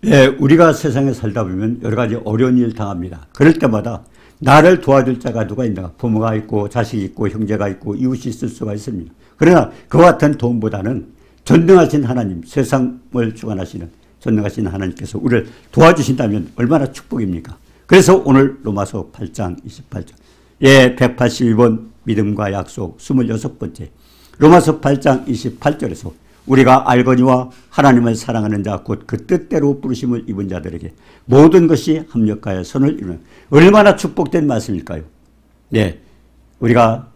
예, 우리가 세상에 살다 보면 여러 가지 어려운 일 당합니다. 그럴 때마다 나를 도와줄 자가 누가 있는가? 부모가 있고 자식이 있고 형제가 있고 이웃이 있을 수가 있습니다. 그러나 그와 같은 도움보다는 전능하신 하나님, 세상을 주관하시는 전능하신 하나님께서 우리를 도와주신다면 얼마나 축복입니까? 그래서 오늘 로마서 8장 28절, 예, 182번 믿음과 약속 26번째 로마서 8장 28절에서 우리가 알거니와 하나님을 사랑하는 자 곧 그 뜻대로 부르심을 입은 자들에게 모든 것이 합력하여 선을 이루는, 얼마나 축복된 말씀일까요? 네, 우리가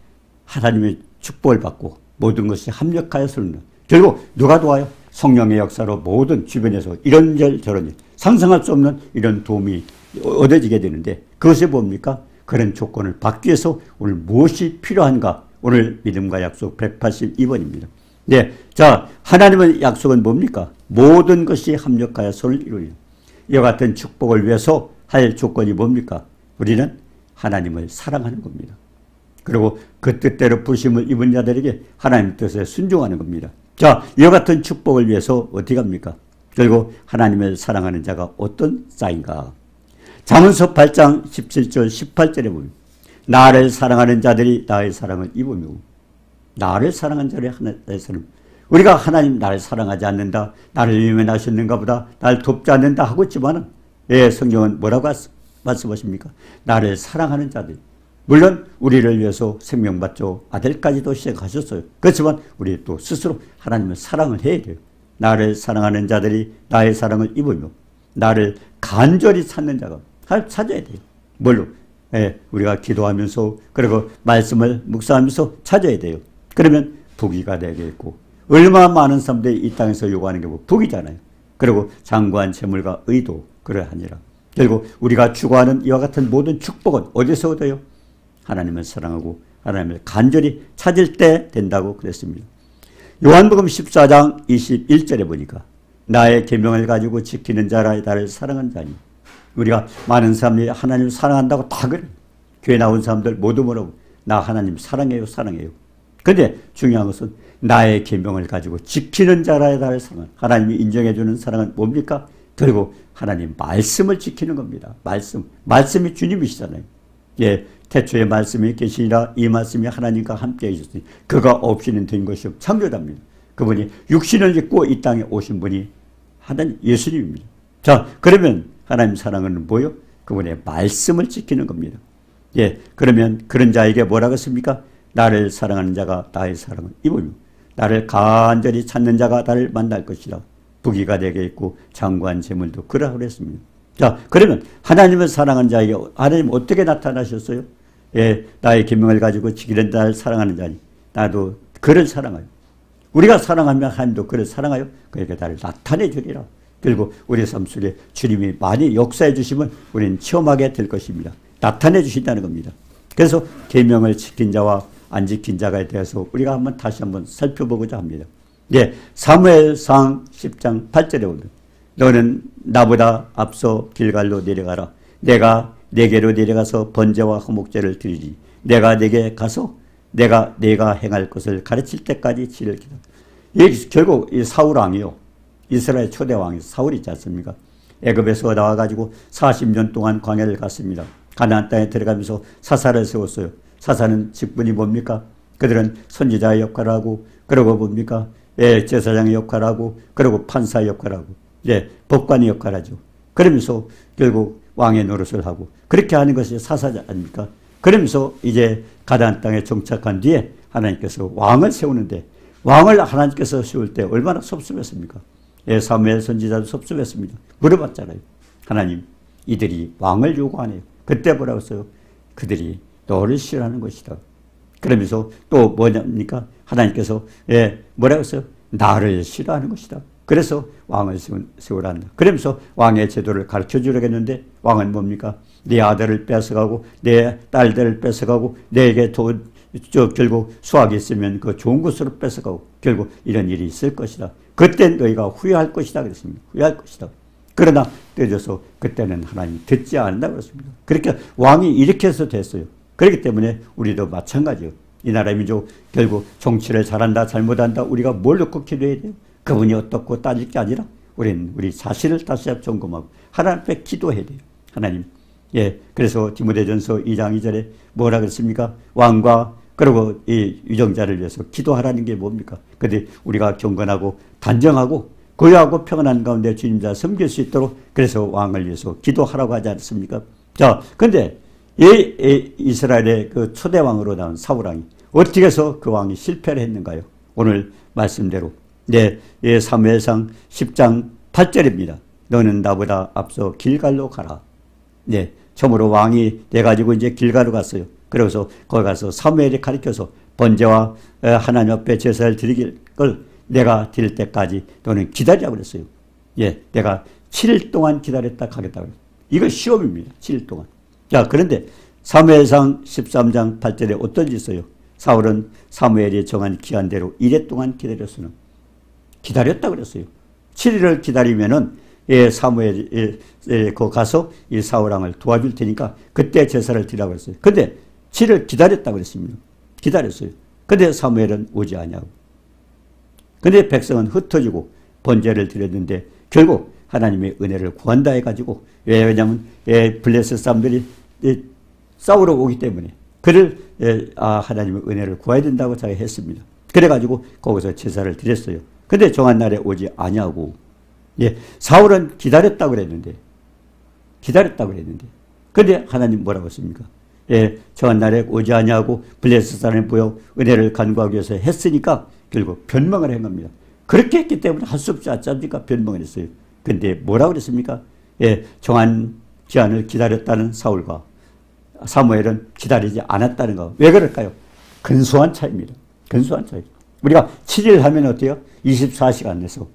하나님의 축복을 받고 모든 것이 합력하여 선을 이루는, 결국 누가 도와요? 성령의 역사로 모든 주변에서 이런 일 저런 일, 상상할 수 없는 이런 도움이 얻어지게 되는데, 그것이 뭡니까? 그런 조건을 받기 위해서 오늘 무엇이 필요한가? 오늘 믿음과 약속 182번입니다. 네, 자, 하나님의 약속은 뭡니까? 모든 것이 합력하여 선을 이루는, 이와 같은 축복을 위해서 할 조건이 뭡니까? 우리는 하나님을 사랑하는 겁니다. 그리고 그 뜻대로 부르심을 입은 자들에게 하나님 뜻에 순종하는 겁니다. 자, 이와 같은 축복을 위해서 어떻게 합니까? 결국 하나님을 사랑하는 자가 어떤 자인가? 잠언서 8장 17절 18절에 보면 나를 사랑하는 자들이 나의 사랑을 입으며, 나를 사랑하는 자들이 하나님의 사랑, 우리가 하나님 나를 사랑하지 않는다, 나를 외면하셨는가 보다, 나를 돕지 않는다 하고 있지만은, 예, 성경은 뭐라고 말씀하십니까? 나를 사랑하는 자들, 물론 우리를 위해서 생명 바쳐 아들까지도 시작하셨어요. 그렇지만 우리 또 스스로 하나님을 사랑을 해야 돼요. 나를 사랑하는 자들이 나의 사랑을 입으며 나를 간절히 찾는 자가 찾아야 돼요. 뭘로? 예, 우리가 기도하면서, 그리고 말씀을 묵상하면서 찾아야 돼요. 그러면 부귀가 되겠고, 얼마나 많은 사람들이 이 땅에서 요구하는 게 뭐 부귀잖아요. 그리고 장구한 재물과 의도 그러하니라. 결국 우리가 추구하는 이와 같은 모든 축복은 어디서 얻어요? 하나님을 사랑하고 하나님을 간절히 찾을 때 된다고 그랬습니다. 요한복음 14장 21절에 보니까 나의 계명을 가지고 지키는 자라 나를 사랑한 자니, 우리가 많은 사람들이 하나님을 사랑한다고 다 그래요. 교회 나온 사람들 모두 뭐라고? 나 하나님 사랑해요, 사랑해요. 근데 중요한 것은 나의 계명을 가지고 지키는 자라에 나를 사랑, 하나님이 인정해 주는 사랑은 뭡니까? 결국 하나님 말씀을 지키는 겁니다. 말씀이 주님이시잖아요. 예, 태초에 말씀이 계시니라, 이 말씀이 하나님과 함께 계셨으니 그가 없이는 된 것이 없, 창조자입니다. 그분이 육신을 입고 이 땅에 오신 분이 하나님 예수님입니다. 자, 그러면 하나님 사랑은 뭐요? 그분의 말씀을 지키는 겁니다. 예, 그러면 그런 자에게 뭐라고 했습니까? 나를 사랑하는 자가 나의 사랑을 입으며 나를 간절히 찾는 자가 나를 만날 것이라. 부귀가 되게 있고 장구한 재물도 그러하고 그랬습니다. 자, 그러면 하나님을 사랑하는 자에게 하나님 어떻게 나타나셨어요? 예, 나의 계명을 가지고 지키는 나를 사랑하는 자니 나도 그를 사랑하요. 우리가 사랑하면 하나님도 그를 사랑하요. 그에게 나를 나타내 주리라. 결국 우리 삶 속에 주님이 많이 역사해 주시면 우리는 체험하게 될 것입니다. 나타내 주신다는 겁니다. 그래서 계명을 지킨 자와 안 지킨 자에 대해서 우리가 다시 한번 살펴보고자 합니다. 예, 사무엘상 10장 8절에 보면 너는 나보다 앞서 길갈로 내려가라. 내가 네게로 내려가서 번제와 화목제를 드리지. 내가 네게 가서 내가 행할 것을 가르칠 때까지 지를 기다. 결국 이 사울 왕이요, 이스라엘 초대 왕이 사울이 있지 않습니까? 애굽에서 나와가지고 40년 동안 광야를 갔습니다. 가나안 땅에 들어가면서 사사를 세웠어요. 사사는 직분이 뭡니까? 그들은 선지자의 역할을 하고, 그리고 뭡니까? 예, 제사장의 역할을 하고, 그리고 판사의 역할을 하고, 예, 법관의 역할을 하죠. 그러면서 결국 왕의 노릇을 하고, 그렇게 하는 것이 사사지 아닙니까? 그러면서 이제 가나안 땅에 정착한 뒤에 하나님께서 왕을 세우는데, 왕을 하나님께서 세울 때 얼마나 섭섭했습니까? 예, 사무엘 선지자도 섭섭했습니다. 물어봤잖아요. 하나님, 이들이 왕을 요구하네요. 그때 뭐라고 했어요? 그들이 너를 싫어하는 것이다. 그러면서 또 뭐냐니까? 하나님께서, 예, 뭐라고 했어요? 나를 싫어하는 것이다. 그래서 왕을 세우라 한다. 그러면서 왕의 제도를 가르쳐 주려고 했는데, 왕은 뭡니까? 네 아들을 뺏어가고, 내 딸들을 뺏어가고, 내게 결국 수학이 있으면 그 좋은 것으로 뺏어가고, 결국 이런 일이 있을 것이다. 그때 너희가 후회할 것이다. 그랬습니다. 후회할 것이다. 그러나 때려서 그때는 하나님 듣지 않는다고 그랬습니다. 그렇게 왕이 이렇게 해서 됐어요. 그렇기 때문에 우리도 마찬가지예요. 이 나라 민족 결국 정치를 잘한다 잘못한다 우리가 뭘 놓고 기도해야 돼요? 그분이 어떻고 따질 게 아니라 우리 자신을 다시 한번 점검하고 하나님 앞에 기도해야 돼요. 하나님. 예. 그래서 디모데전서 2장 2절에 뭐라 그랬습니까? 왕과 그리고 이 유정자를 위해서 기도하라는 게 뭡니까? 근데 우리가 경건하고 단정하고 고요하고 평안한 가운데 주님자 섬길 수 있도록 그래서 왕을 위해서 기도하라고 하지 않습니까? 자, 근데 이스라엘의 그 초대왕으로 나온 사울왕이 어떻게 해서 그 왕이 실패를 했는가요? 오늘 말씀대로. 네, 사무엘상 10장 8절입니다. 너는 나보다 앞서 길갈로 가라. 네, 처음으로 왕이 돼가지고 이제 길갈로 갔어요. 그래서 거기 가서 사무엘이 가르쳐서 번제와 하나님 앞에 제사를 드릴 걸 내가 드릴 때까지 너는 기다리라고 그랬어요. 예, 내가 7일 동안 기다렸다 가겠다고 그랬어요. 이거 시험입니다. 7일 동안. 자, 그런데 사무엘상 13장 8절에 어떤 짓이 있어요? 사울은 사무엘이 정한 기한대로 1회 동안 기다렸으나 기다렸다 그랬어요. 7일을 기다리면은 사무엘이 거 가서 이 사울왕을 도와줄 테니까 그때 제사를 드리라고 했어요. 근데 7일 기다렸다 그랬습니다. 기다렸어요. 근데 사무엘은 오지 않냐고. 근데 백성은 흩어지고 번제를 드렸는데 결국 하나님의 은혜를 구한다 해가지고 왜냐하면 블레셋 사람들이 싸우러 오기 때문에 그를 하나님의 은혜를 구해야 된다고 자기 했습니다. 그래가지고 거기서 제사를 드렸어요. 근데 정한 날에 오지 아니하고 사울은 기다렸다고 그랬는데 근데 하나님 뭐라고 했습니까? 정한 날에 오지 아니하고 블레셋 사람에 보여 은혜를 간구하기 위해서 했으니까 결국 변명을 한 겁니다. 그렇게 했기 때문에 할 수 없지 않습니까? 변명을 했어요. 근데 뭐라고 그랬습니까? 정한 기한을 기다렸다는 사울과 사무엘은 기다리지 않았다는 거. 왜 그럴까요? 근소한 차이입니다. 근소한 차이. 우리가 7일 하면 어때요? 24시간 내서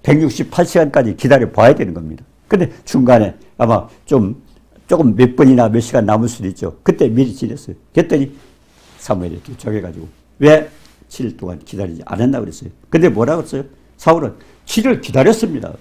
168시간까지 기다려 봐야 되는 겁니다. 근데 중간에 아마 조금 몇 분이나 몇 시간 남을 수도 있죠. 그때 미리 지냈어요. 그랬더니 사무엘이 저겨가지고 왜 7일 동안 기다리지 않았나 그랬어요. 근데 뭐라고 했어요? 사울은 7일 기다렸습니다.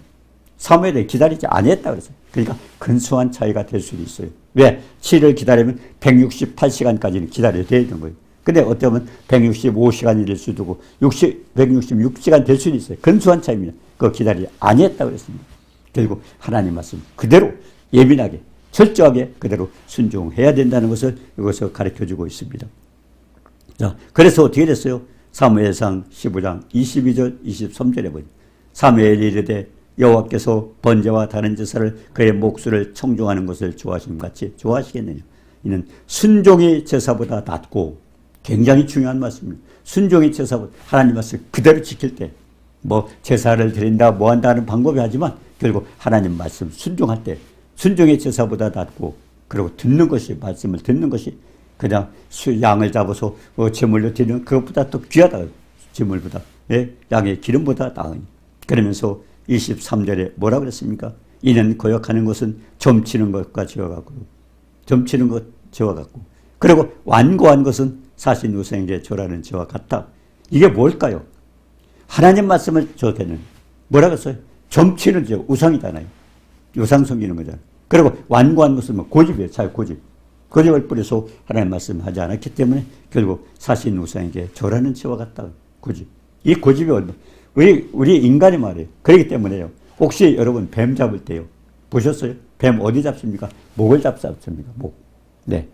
사무엘이 기다리지 않았다 그랬어요. 그러니까 근소한 차이가 될 수도 있어요. 왜? 7일 기다리면 168시간까지는 기다려야 되는 거예요. 근데 어쩌면 165시간이 될 수도 있고 166시간 될 수도 있어요. 근소한 차이입니다. 그거 기다리지 않았다 그랬습니다. 결국 하나님 말씀 그대로 예민하게 철저하게 그대로 순종해야 된다는 것을 이것을 가르쳐주고 있습니다. 자, 그래서 어떻게 됐어요? 사무엘상 15장 22절 23절에 보니 사무엘이 이르되 여호와께서 번제와 다른 제사를 그의 목소리를 청종하는 것을 좋아하심 같이 좋아하시겠느냐. 이는 순종이 제사보다 낫고 굉장히 중요한 말씀입니다. 순종이 제사보다 하나님 말씀 그대로 지킬 때 뭐 제사를 드린다 뭐 한다는 방법이 하지만 결국 하나님 말씀 순종할 때 순종의 제사보다 낫고 그리고 듣는 것이 말씀을 듣는 것이 그냥 양을 잡아서 제물로 드리는 그것보다 또 귀하다. 제물보다 양의 기름보다 나으니. 그러면서 23절에 뭐라 그랬습니까? 이는 거역하는 것은 점치는 것과 지와 같고 점치는 것 지와 같고 그리고 완고한 것은 사신 우상에게 절하는 지와 같다. 이게 뭘까요? 하나님 말씀을 저되는 뭐라고 했어요? 점치는 지 우상이잖아요. 우상 섬기는 거잖아요. 그리고 완고한 것은 뭐 고집이에요. 잘 고집을 뿌려서 하나님 말씀하지 않았기 때문에 결국 사신 우상에게 절하는 지와 같다. 고집. 이 고집이 우리 인간이 말이에요. 그렇기 때문에요. 혹시 여러분 뱀 잡을 때요. 보셨어요? 뱀 어디 잡습니까? 목을 잡습니다. 목. 네.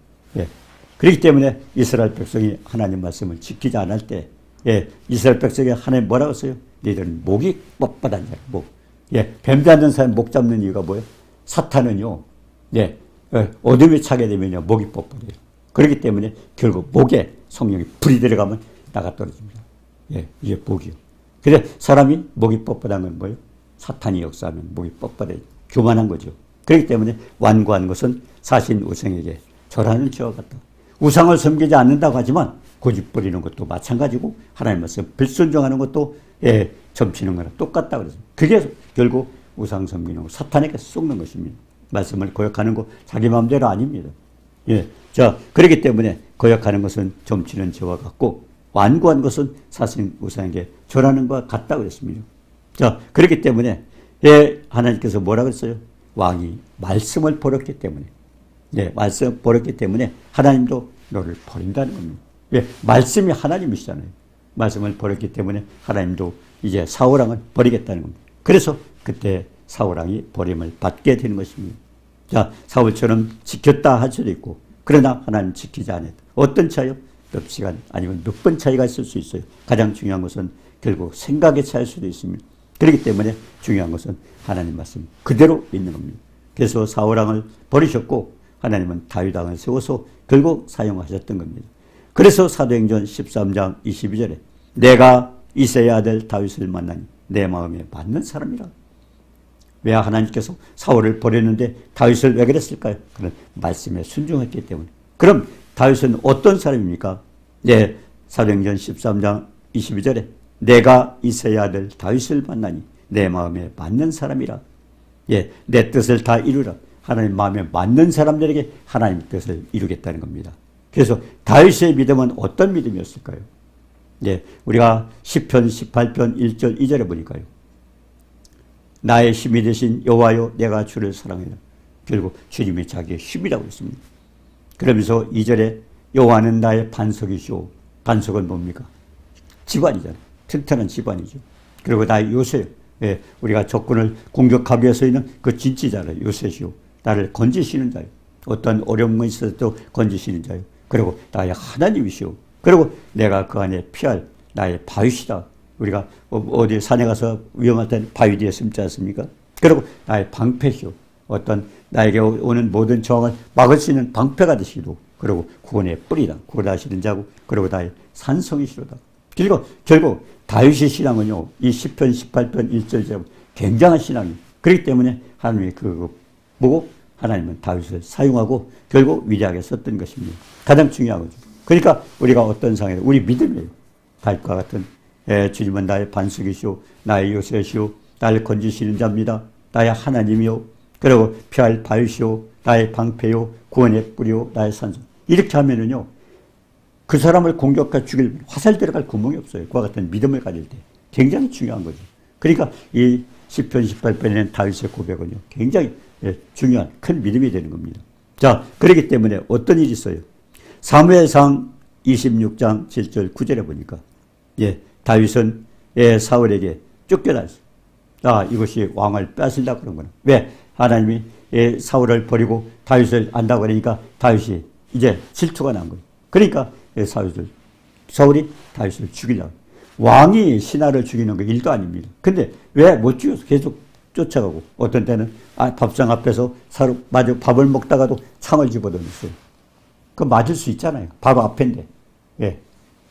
그렇기 때문에 이스라엘 백성이 하나님 말씀을 지키지 않을 때, 이스라엘 백성이 하나님 뭐라고 했어요? 너희들은 목이 뻣뻣한 자라. 목. 뱀 잡는 사람 목 잡는 이유가 뭐예요? 사탄은요. 어둠에 차게 되면요. 목이 뻣뻣해요. 그렇기 때문에 결국 목에 성령이 불이 들어가면 나가 떨어집니다. 이게 목이요. 근데 사람이 목이 뻣뻣한 건 뭐예요? 사탄이 역사하면 목이 뻣뻣해 교만한 거죠. 그렇기 때문에 완고한 것은 사신 우상에게 절하는 지와 같다. 우상을 섬기지 않는다고 하지만 고집 부리는 것도 마찬가지고 하나님 말씀 불순종하는 것도 점치는 거랑 똑같다 그래서 그게 결국 우상 섬기는 거 사탄에게 속는 것입니다. 말씀을 거역하는 거 자기 마음대로 아닙니다. 자, 그렇기 때문에 거역하는 것은 점치는 지와 같고 완고한 것은 사신 우상에게 절하는 것과 같다 그랬습니다. 자, 그렇기 때문에 하나님께서 뭐라고 했어요? 왕이 말씀을 버렸기 때문에 말씀을 버렸기 때문에 하나님도 너를 버린다는 겁니다. 말씀이 하나님이시잖아요. 말씀을 버렸기 때문에 하나님도 이제 사울왕을 버리겠다는 겁니다. 그래서 그때 사울왕이 버림을 받게 되는 것입니다. 자, 사울처럼 지켰다 할 수도 있고, 그러나 하나님 지키지 않았다. 어떤 차이요? 몇 시간 아니면 몇 번 차이가 있을 수 있어요. 가장 중요한 것은 결국 생각의 차이일 수도 있습니다. 그렇기 때문에 중요한 것은 하나님 말씀 그대로 있는 겁니다. 그래서 사울왕을 버리셨고 하나님은 다윗왕을 세워서 결국 사용하셨던 겁니다. 그래서 사도행전 13장 22절에 내가 이새의 아들 다윗을 만나니 내 마음에 맞는 사람이라. 왜 하나님께서 사울을 버렸는데 다윗을 왜 그랬을까요? 그런 말씀에 순종했기 때문에. 그럼 다윗은 어떤 사람입니까? 네, 사도행전 13장 22절에 내가 이새의 아들 다윗을 만나니 내 마음에 맞는 사람이라. 예, 내 뜻을 다 이루라. 하나님 마음에 맞는 사람들에게 하나님 뜻을 이루겠다는 겁니다. 그래서 다윗의 믿음은 어떤 믿음이었을까요? 예, 우리가 시편 18편 1절 2절에 보니까요. 나의 힘이 되신 여호와여 내가 주를 사랑해라. 결국 주님이 자기의 힘이라고 했습니다. 그러면서 2절에 여호와는 나의 반석이시오. 반석은 뭡니까? 집안이잖아요. 튼튼한 집안이죠. 그리고 나의 요새, 예, 우리가 적군을 공격하기 위해서 있는 그 진치잖아요. 요새시오. 나를 건지시는 자요. 어떤 어려움이 있어도 건지시는 자요. 그리고 나의 하나님이시오. 그리고 내가 그 안에 피할 나의 바위시다. 우리가 어디 산에 가서 위험할 때는 바위 뒤에 숨지 않습니까? 그리고 나의 방패시오. 어떤 나에게 오는 모든 저항을 막을 수 있는 방패가 되시기도. 그리고 구원의 뿌리다. 구원하시는 자고. 그리고 나의 산성이시로다. 그리고 결국 다윗의 신앙은요. 이 시편 18편 1절처럼 굉장한 신앙이에요. 그렇기 때문에 하나님이 그거 보고 하나님은 다윗을 사용하고 결국 위대하게 썼던 것입니다. 가장 중요한 거죠. 그러니까 우리가 어떤 상황에서 우리 믿음이에요. 다윗과 같은 주님은 나의 반석이시오. 나의 요새시오. 나를 건지시는 자입니다. 나의 하나님이요. 그리고 피할 바위시오. 나의 방패요. 구원의 뿌리요. 나의 산성. 이렇게 하면은요. 그 사람을 공격해 죽일 화살 들어갈 구멍이 없어요. 그와 같은 믿음을 가질 때. 굉장히 중요한 거죠. 그러니까 이 시편 18편에는 다윗의 고백은요. 굉장히 중요한 큰 믿음이 되는 겁니다. 자, 그렇기 때문에 어떤 일이 있어요? 사무엘상 26장 7절 9절에 보니까 다윗은 사울에게 쫓겨났어요. 아, 이것이 왕을 뺏으려고 그런 거는. 왜? 하나님이 사울을 버리고 다윗을 안다고 그러니까 다윗이 이제 질투가 난 거예요. 그러니까 사울이 다윗을 죽이려고. 왕이 신하를 죽이는 거 일도 아닙니다. 근데 왜 못 죽여서 계속 쫓아가고 어떤 때는 밥상 앞에서 서로 마주 밥을 먹다가도 창을 집어던졌어요. 그 맞을 수 있잖아요. 바로 앞인데. 왜?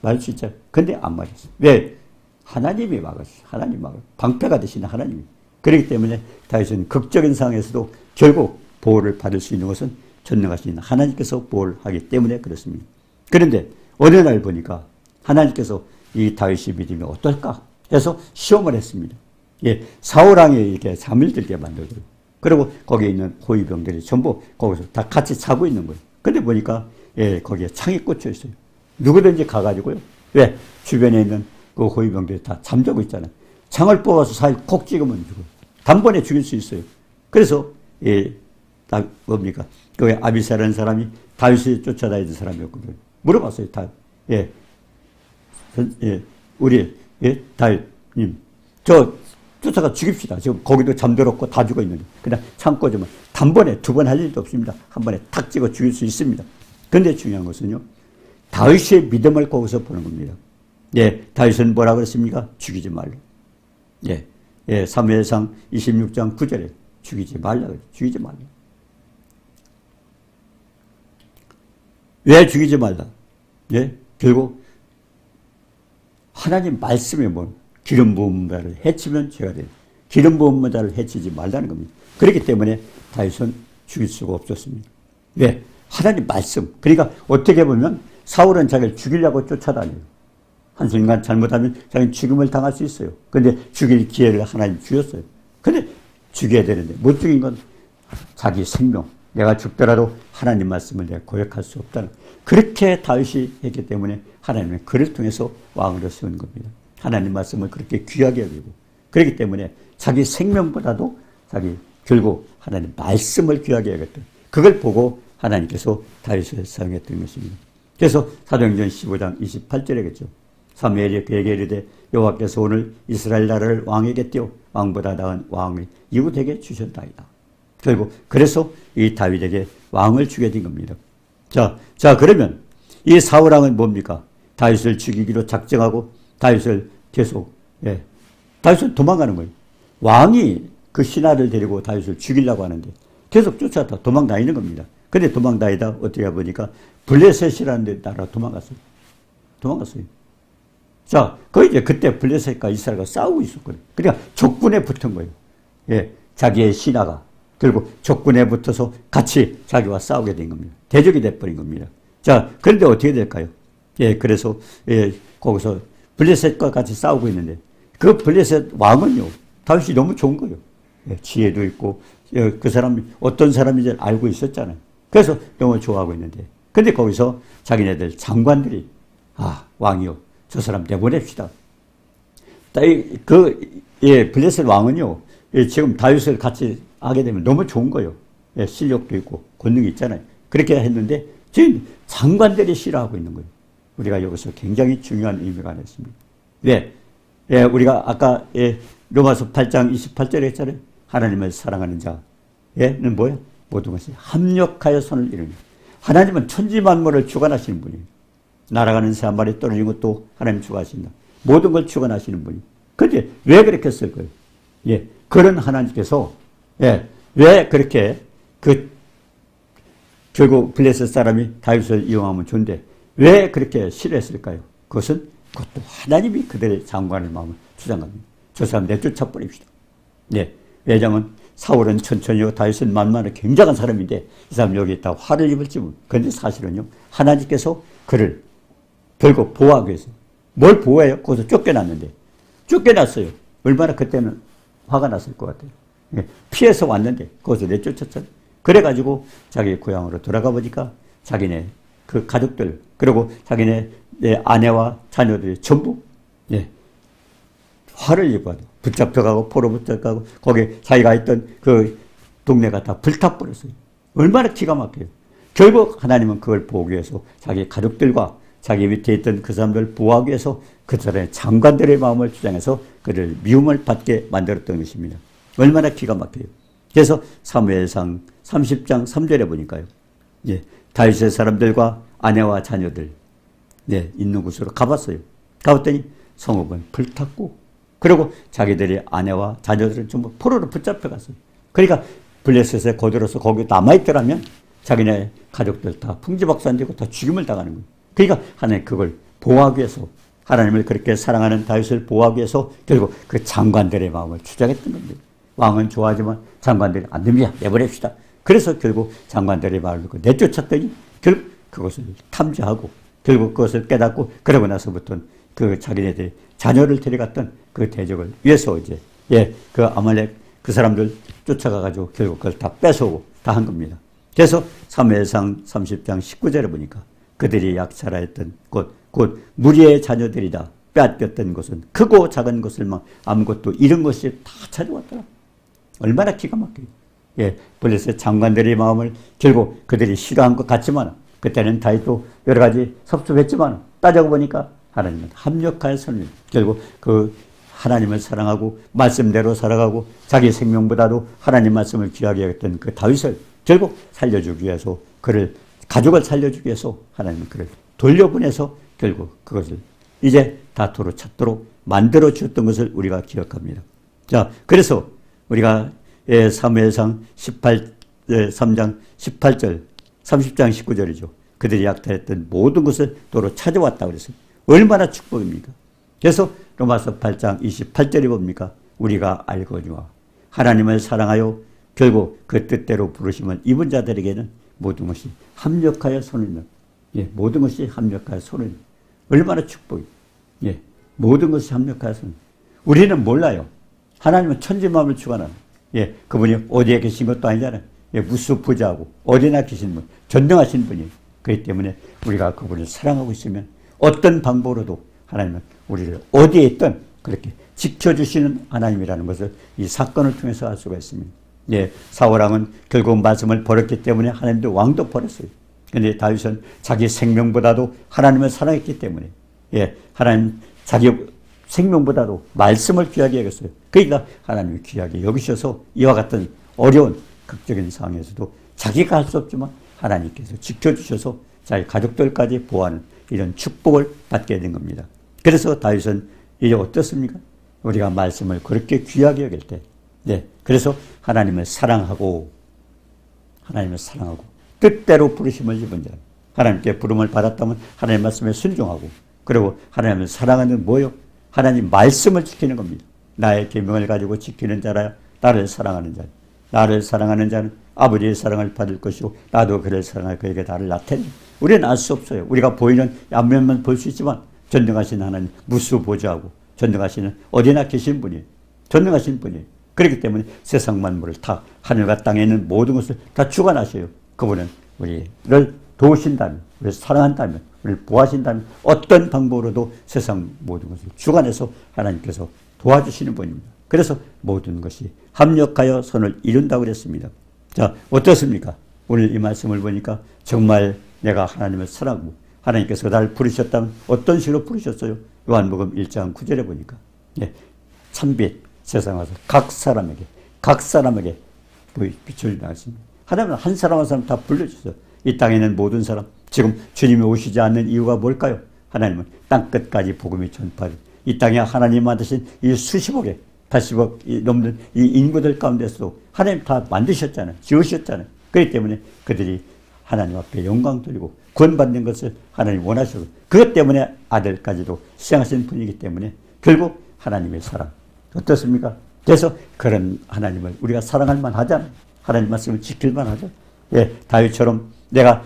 맞을 수 있잖아요. 근데 안 맞았어요. 왜? 하나님이 막았어요. 하나님 막았어요. 방패가 되시는 하나님이. 그렇기 때문에 다윗은 극적인 상황에서도 결국 보호를 받을 수 있는 것은 전능하신 하나님께서 보호를 하기 때문에 그렇습니다. 그런데 어느 날 보니까 하나님께서 이 다윗의 믿음이 어떨까 해서 시험을 했습니다. 사울왕이 이렇게 잠을 들게 만들고요. 그리고 거기에 있는 호위병들이 전부 거기서 다 같이 자고 있는 거예요. 근데 보니까 거기에 창이 꽂혀 있어요. 누구든지 가가지고요. 왜? 주변에 있는 그 호위병들이 다 잠자고 있잖아요. 창을 뽑아서 사이 콕 찍으면 죽어요. 단번에 죽일 수 있어요. 그래서 뭡니까? 그 아비새라는 사람이 다윗을 쫓아다니는 사람이었거든요. 물어봤어요. 우리 다윗님, 저 쫓아가 죽입시다. 지금 거기도 잠들었고 다 죽어 있는데 그냥 창 꽂으면 단번에 두 번 할 일도 없습니다. 한 번에 탁 찍어 죽일 수 있습니다. 그런데 중요한 것은요. 다윗의 믿음을 거기서 보는 겁니다. 다윗은 뭐라 그랬습니까? 죽이지 말라. 사무엘상 26장 9절에 죽이지 말라 그랬어요. 죽이지 말라. 왜 죽이지 말라? 결국 하나님 말씀에 뭐 기름 부은 자를 해치면 죄가 돼요. 기름 부은 자를 해치지 말라는 겁니다. 그렇기 때문에 다윗은 죽일 수가 없었습니다. 왜? 하나님 말씀. 그러니까 어떻게 보면 사울은 자기를 죽이려고 쫓아다녀요. 한순간 잘못하면 자기는 죽임을 당할 수 있어요. 그런데 죽일 기회를 하나님 주셨어요. 근데 죽여야 되는데 못 죽인 건 자기 생명. 내가 죽더라도 하나님 말씀을 내가 고역할 수 없다는. 그렇게 다윗이 했기 때문에 하나님은 그를 통해서 왕으로 세운 겁니다. 하나님 말씀을 그렇게 귀하게 여기고. 그렇기 때문에 자기 생명보다도 결국 하나님 말씀을 귀하게 여겼던. 그걸 보고 하나님께서 다윗을 사용했던 것입니다. 그래서 사도행전 15장 28절에 겠죠. 사무엘이 그에게 이르되 여호와께서 오늘 이스라엘 나라를 왕에게 띄워 왕보다 나은 왕을 이웃에게 주셨나이다. 결국 그래서 이 다윗에게 왕을 주게 된 겁니다. 자 그러면 이 사울왕은 뭡니까? 다윗을 죽이기로 작정하고 다윗을 계속 다윗은 도망가는 거예요. 왕이 그 신하를 데리고 다윗을 죽이려고 하는데 계속 쫓아다 도망다니는 겁니다. 근데 도망다니다 어떻게 보니까 블레셋이라는 나라 도망갔어요. 자, 이제 그때 블레셋과 이스라엘과 싸우고 있었거든요. 그러니까 적군에 붙은 거예요. 자기의 신하가 결국 적군에 붙어서 같이 자기와 싸우게 된 겁니다. 대적이 돼버린 겁니다. 자, 그런데 어떻게 될까요? 그래서 거기서 블레셋과 같이 싸우고 있는데 그 블레셋 왕은요, 다윗이 너무 좋은 거예요. 지혜도 있고 그 사람이 어떤 사람인지 알고 있었잖아요. 그래서 너무 좋아하고 있는데 근데 거기서 자기네들 장관들이 왕이요, 저 사람 내보냅시다. 블레셋 왕은요, 지금 다윗을 같이 하게 되면 너무 좋은 거예요. 실력도 있고 권능이 있잖아요. 그렇게 했는데 지금 장관들이 싫어하고 있는 거예요. 우리가 여기서 굉장히 중요한 의미가 있습니다. 왜? 우리가 아까 로마서 8장 28절에 했잖아요. 하나님을 사랑하는 자는 뭐야? 모든 것이 합력하여 선을 이루니. 하나님은 천지 만물을 주관하시는 분이에요. 날아가는 새 한 마리 떨어진 것도 하나님 주관하신다. 모든 걸 주관하시는 분이. 그런데 왜 그렇게 쓸 거예요? 그런 하나님께서 왜 그렇게 결국 블레셋 사람이 다윗을 이용하면 좋은데 왜 그렇게 싫어했을까요? 그것도 하나님이 그들의 장관의 마음을 주장합니다. 저 사람 내쫓아 버립시다. 왜냐하면 사울은 천천히요, 다윗은 만만한 굉장한 사람인데 이 사람 여기 있다 화를 입을지. 그런데 사실은요, 하나님께서 그를 결국 보호하기 위해서 뭘 보호해요? 거기서 쫓겨났어요. 얼마나 그때는 화가 났을 것 같아요. 피해서 왔는데 거기서 내쫓았잖아요. 그래가지고 자기 고향으로 돌아가 보니까 자기네 그 가족들 그리고 자기네 아내와 자녀들이 전부 화를 입어도 붙잡혀가고 포로 붙잡혀가고 거기 자기가 있던 그 동네가 다 불타버렸어요. 얼마나 기가 막혀요. 결국 하나님은 그걸 보호하기 위해서 자기 가족들과 자기 밑에 있던 그 사람들을 보호하기 위해서 그 사람의 장관들의 마음을 주장해서 그를 미움을 받게 만들었던 것입니다. 얼마나 기가 막혀요. 그래서 사무엘상 30장 3절에 보니까요. 다윗의 사람들과 아내와 자녀들 있는 곳으로 가봤어요. 가봤더니 성읍은 불탔고 그리고 자기들의 아내와 자녀들은 전부 포로로 붙잡혀갔어요. 그러니까 블레셋에 거들어서 거기 남아있더라면 자기네 가족들 다 풍지박산되고 다 죽임을 당하는 거예요. 그러니까 하나님 그걸 보호하기 위해서 하나님을 그렇게 사랑하는 다윗을 보호하기 위해서 결국 그 장관들의 마음을 주장했던 겁니다. 왕은 좋아하지만 장관들이 안 됩니다. 내버립시다. 그래서 결국 장관들의 말을 듣고 내쫓았더니 결국 그것을 탐지하고 결국 그것을 깨닫고 그러고 나서부터는 그 자기네들이 자녀를 데려갔던 그 대적을 위해서 그 아말렉 그 사람들 쫓아가가지고 결국 그걸 다 뺏어오고 다 한 겁니다. 그래서 사무엘상 30장 19절에 보니까 그들이 약탈하였던 곧 무리의 자녀들이다. 빼앗겼던 것은 크고 작은 것을 막 아무것도 잃은 것이 다 찾아왔더라. 얼마나 기가 막혀요. 블레셋 장관들의 마음을 결국 그들이 싫어한 것 같지만 그때는 다윗도 여러 가지 섭섭했지만 따져고 보니까 하나님은 합력하여 선을 결국 그 하나님을 사랑하고 말씀대로 살아가고 자기 생명보다도 하나님 말씀을 귀하게 여겼던 그 다윗을 결국 살려주기 위해서 그를 가족을 살려주기 위해서 하나님은 그를 돌려보내서 결국 그것을 이제 다투로 찾도록 만들어 주었던 것을 우리가 기억합니다. 자, 그래서 우리가 사무엘상 3장 18절 30장 19절이죠. 그들이 약탈했던 모든 것을 도로 찾아왔다 그랬어요. 얼마나 축복입니까? 그래서 로마서 8장 28절이 뭡니까? 우리가 알거니와 하나님을 사랑하여 결국 그 뜻대로 부르심을 입은 자들에게는 모든 것이 합력하여 손을 넣어. 모든 것이 합력하여 손을 넣어. 얼마나 축복이. 모든 것이 합력하여 손을 넣어. 우리는 몰라요. 하나님은 천지만물을 주관하는. 그분이 어디에 계신 것도 아니잖아요. 무수부자하고 어디나 계신 분, 전능하신 분이에요. 그렇기 때문에 우리가 그분을 사랑하고 있으면 어떤 방법으로도 하나님은 우리를 어디에 있든 그렇게 지켜주시는 하나님이라는 것을 이 사건을 통해서 알 수가 있습니다. 사울왕은 결국 말씀을 버렸기 때문에 하나님도 왕도 버렸어요. 그런데 다윗은 자기 생명보다도 하나님을 사랑했기 때문에 예, 하나님 자기 생명보다도 말씀을 귀하게 여겼어요. 그러니까 하나님이 귀하게 여기셔서 이와 같은 어려운 극적인 상황에서도 자기가 할 수 없지만 하나님께서 지켜주셔서 자기 가족들까지 보호하는 이런 축복을 받게 된 겁니다. 그래서 다윗은 이제 어떻습니까? 우리가 말씀을 그렇게 귀하게 여길 때, 네, 그래서 하나님을 사랑하고 뜻대로 부르심을 입은 자, 하나님께 부름을 받았다면 하나님 말씀에 순종하고, 그리고 하나님을 사랑하는 뭐요? 하나님 말씀을 지키는 겁니다. 나의 계명을 가지고 지키는 자라야 나를 사랑하는 자. 나를 사랑하는 자는 아버지의 사랑을 받을 것이고 나도 그를 사랑할 그에게 나를 나타내. 우리는 알 수 없어요. 우리가 보이는 앞면만 볼 수 있지만 전능하신 하나님 무수보좌하고 전능하시는 어디나 계신 분이에요. 전능하신 분이에요. 그렇기 때문에 세상 만물을 다 하늘과 땅에 있는 모든 것을 다 주관하셔요. 그분은 우리를 도우신다면, 우리를 사랑한다면, 우리를 보호하신다면 어떤 방법으로도 세상 모든 것을 주관해서 하나님께서 도와주시는 분입니다. 그래서 모든 것이 합력하여 선을 이룬다고 그랬습니다. 자, 어떻습니까? 오늘 이 말씀을 보니까 정말 내가 하나님을 사랑하고 하나님께서 나를 부르셨다면 어떤 식으로 부르셨어요? 요한복음 1장 9절에 보니까 참빛 세상 와서 각 사람에게 빛을 나왔습니다. 하나님은 한 사람 한 사람 다 불러주셨어요. 이 땅에 있는 모든 사람, 지금 주님이 오시지 않는 이유가 뭘까요? 하나님은 땅끝까지 복음이 전파된 이 땅에 하나님 만드신 이 수십억의 80억 넘는 이 인구들 가운데서도 하나님 다 만드셨잖아요. 지으셨잖아요. 그렇기 때문에 그들이 하나님 앞에 영광 돌리고 구원받는 것을 하나님 원하셔서 그것 때문에 아들까지도 시행하신 분이기 때문에 결국 하나님의 사랑 어떻습니까? 그래서 그런 하나님을 우리가 사랑할 만하잖아요. 하나님 말씀을 지킬 만하죠. 예, 다윗처럼 내가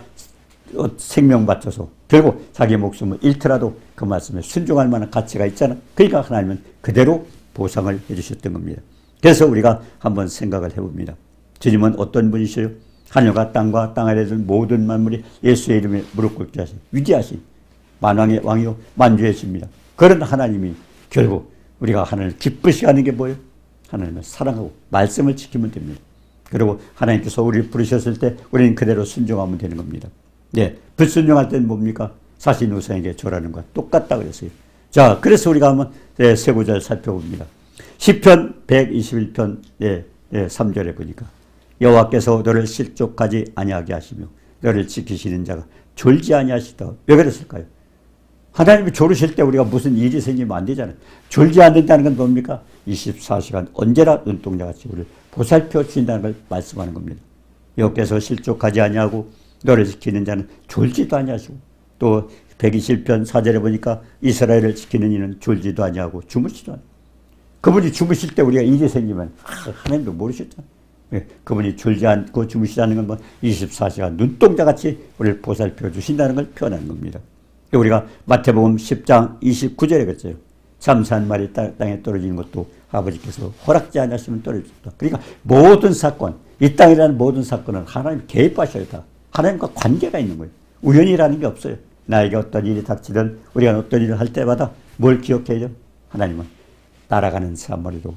생명 바쳐서 결국 자기 목숨을 잃더라도 그 말씀에 순종할 만한 가치가 있잖아요. 그러니까 하나님은 그대로 보상을 해주셨던 겁니다. 그래서 우리가 한번 생각을 해봅니다. 주님은 어떤 분이셔요? 하늘과 땅과 땅 아래 있는 모든 만물이 예수의 이름에 무릎 꿇게 하신 위대하신 만왕의 왕이요 만주의 주입니다. 그런 하나님이 결국 우리가 하나님을 기쁘시게 하는 게 뭐예요? 하나님을 사랑하고 말씀을 지키면 됩니다. 그리고 하나님께서 우리를 부르셨을 때 우리는 그대로 순종하면 되는 겁니다. 네, 불순종할 때는 뭡니까? 사신 우상에게 절하는 것과 똑같다 그랬어요. 자, 그래서 우리가 한번 세 구절 살펴봅니다. 시편 121편 3절에 보니까 여호와께서 너를 실족하지 아니하게 하시며 너를 지키시는 자가 졸지 아니하시다. 왜 그랬을까요? 하나님이 졸으실 때 우리가 무슨 일이 생기면 안 되잖아요. 졸지 않는다는 건 뭡니까? 24시간 언제나 눈동자같이 우리를 보살펴 주신다는 걸 말씀하는 겁니다. 여호와께서 실족하지 아니하고 너를 지키는 자는 졸지도 아니하시고 또 121편 4절에 보니까 이스라엘을 지키는 이는 졸지도 아니하고 주무시도 아니하고 그분이 주무실 때 우리가 일이 생기면 하나님도 모르셨잖아요. 그분이 졸지 않고 주무시다는 건 뭐 24시간 눈동자같이 우리를 보살펴 주신다는 걸 표현하는 겁니다. 우리가 마태복음 10장 29절에 그랬어요. 잠시 한 마리 땅에 떨어지는 것도 아버지께서 허락지 않으시면 떨어졌다. 그러니까 모든 사건, 이 땅이라는 모든 사건은 하나님 개입하셔야 다. 하나님과 관계가 있는 거예요. 우연이라는 게 없어요. 나에게 어떤 일이 닥치든 우리가 어떤 일을 할 때마다 뭘 기억해야죠? 하나님은 날아가는 사물에도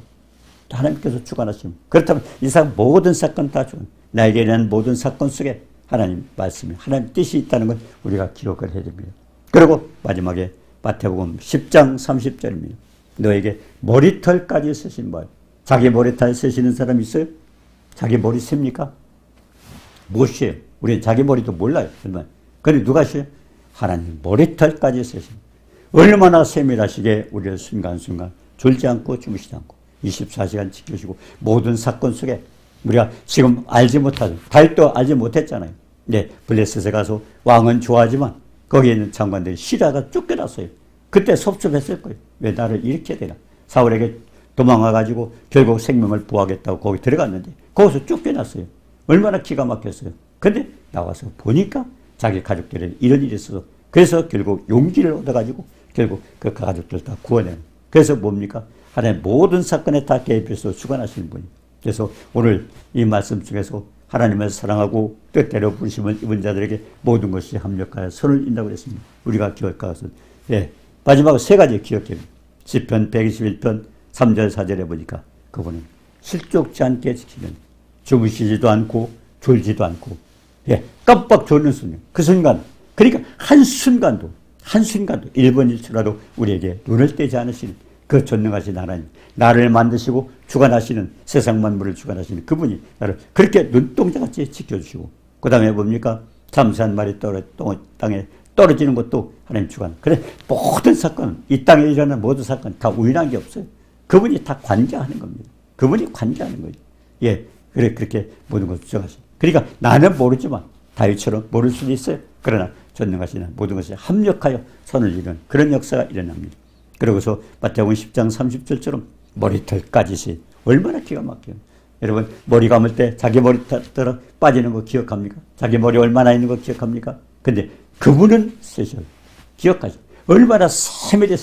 하나님께서 주관하시면 그렇다면 이 세상 모든 사건 다 주관. 나에게 일어난 모든 사건 속에 하나님 말씀이 하나님 뜻이 있다는 걸 우리가 기억을 해야 됩니다. 그리고 마지막에 마태복음 10장 30절입니다. 너에게 머리털까지 쓰신 말. 자기 머리털 쓰시는 사람 있어요? 자기 머리 셉니까? 못 쉬어요. 우리는 자기 머리도 몰라요. 그런데 누가 쉬어요? 하나님 머리털까지 쓰신 얼마나 세밀하시게 우리를 순간순간 졸지 않고 주무시지 않고 24시간 지켜주시고 모든 사건 속에 우리가 지금 알지 못하죠. 다윗도 알지 못했잖아요. 네, 블레셋에 가서 왕은 좋아하지만 거기에 있는 장관들이 싫어하다 쫓겨났어요. 그때 섭섭했을 거예요. 왜 나를 이렇게 해야 되나. 사울에게 도망와가지고 결국 생명을 보호하겠다고 거기 들어갔는데 거기서 쫓겨났어요. 얼마나 기가 막혔어요. 근데 나와서 보니까 자기 가족들에게 이런 일이 있어서 그래서 결국 용기를 얻어가지고 결국 그 가족들 다 구원해요. 그래서 뭡니까? 하나님 모든 사건에 다 개입해서 주관하시는 분이에요. 그래서 오늘 이 말씀 중에서 하나님을 사랑하고 뜻대로 부르심을 입은 자들에게 모든 것이 합력하여 선을 인다고 했습니다. 우리가 기억할 것은 마지막으로 세 가지 기억해요. 시편 121편 3절 4절에 보니까 그분은 실족지 않게 지키는 주무시지도 않고 졸지도 않고 깜빡 졸는 순간 그 순간 그러니까 한순간도 한순간도 1분 1초라도 우리에게 눈을 떼지 않으시는 그 전능하신 하나님, 나를 만드시고 주관하시는, 세상 만물을 주관하시는 그분이 나를 그렇게 눈동자같이 지켜주시고, 그 다음에 뭡니까? 잠시 한 마리 땅에 떨어지는 것도 하나님 주관. 그래, 모든 사건, 이 땅에 일어나는 모든 사건 다 우연한 게 없어요. 그분이 다 관장하는 겁니다. 그분이 관장하는 거죠. 예, 그래, 그렇게 모든 것을 주장하시죠. 그러니까 나는 모르지만 다윗처럼 모를 수도 있어요. 그러나 전능하시는 모든 것이 합력하여 선을 이루는 그런 역사가 일어납니다. 그러고서 마태복음 10장 30절처럼 머리털까지시 얼마나 기가 막혀요. 여러분, 머리 감을 때 자기 머리털 빠지는 거 기억합니까? 자기 머리 얼마나 있는 거 기억합니까? 근데 그분은 쓰셔요. 기억하죠. 얼마나 세밀히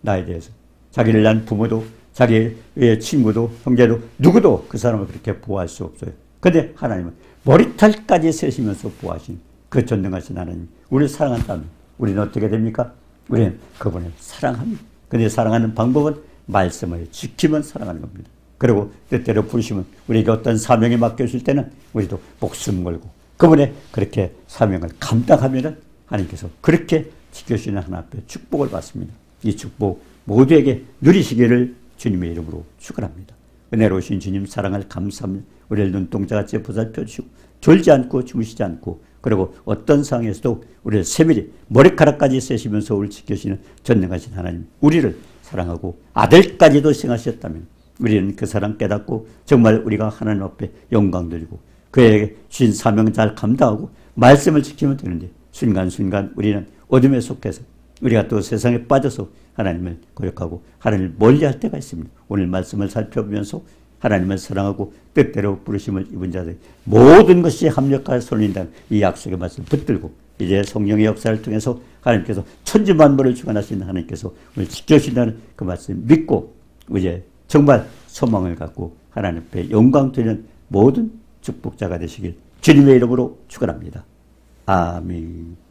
나에 대해서. 자기를 낳은 부모도, 자기의 친구도, 형제도, 누구도 그 사람을 그렇게 보호할 수 없어요. 근데 하나님은 머리털까지 세시면서 보호하신 그 전능하신 하나님, 우리를 사랑한다면 우리는 어떻게 됩니까? 우리는 그분을 사랑합니다. 근데 사랑하는 방법은 말씀을 지키면 사랑하는 겁니다. 그리고 때때로 부르시면 우리에게 어떤 사명이 맡겨질 때는 우리도 목숨 걸고 그분의 그렇게 사명을 감당하면은 하나님께서 그렇게 지켜주시는 하나님 앞에 축복을 받습니다. 이 축복 모두에게 누리시기를 주님의 이름으로 축원합니다. 은혜로우신 주님 사랑을 감사합니다. 우리를 눈동자같이 보살펴 주시고 졸지 않고 주무시지 않고 그리고 어떤 상황에서도 우리를 세밀히 머리카락까지 세시면서 우리를 지켜주시는 전능하신 하나님, 우리를 사랑하고 아들까지도 생하셨다면 우리는 그 사랑 깨닫고 정말 우리가 하나님 앞에 영광 드리고 그에게 주신 사명을 잘 감당하고 말씀을 지키면 되는데 순간순간 우리는 어둠에 속해서 우리가 또 세상에 빠져서 하나님을 거역하고 하나님을 멀리할 때가 있습니다. 오늘 말씀을 살펴보면서 하나님을 사랑하고 뜻대로 부르심을 입은 자들 모든 것이 합력하여 손린다는 이 약속의 말씀을 붙들고 이제 성령의 역사를 통해서 하나님께서 천지만물을 주관하시는 하나님께서 오늘 지켜주신다는 그 말씀 믿고 이제 정말 소망을 갖고 하나님 앞에 영광 드리는 모든 축복자가 되시길 주님의 이름으로 축원합니다. 아멘.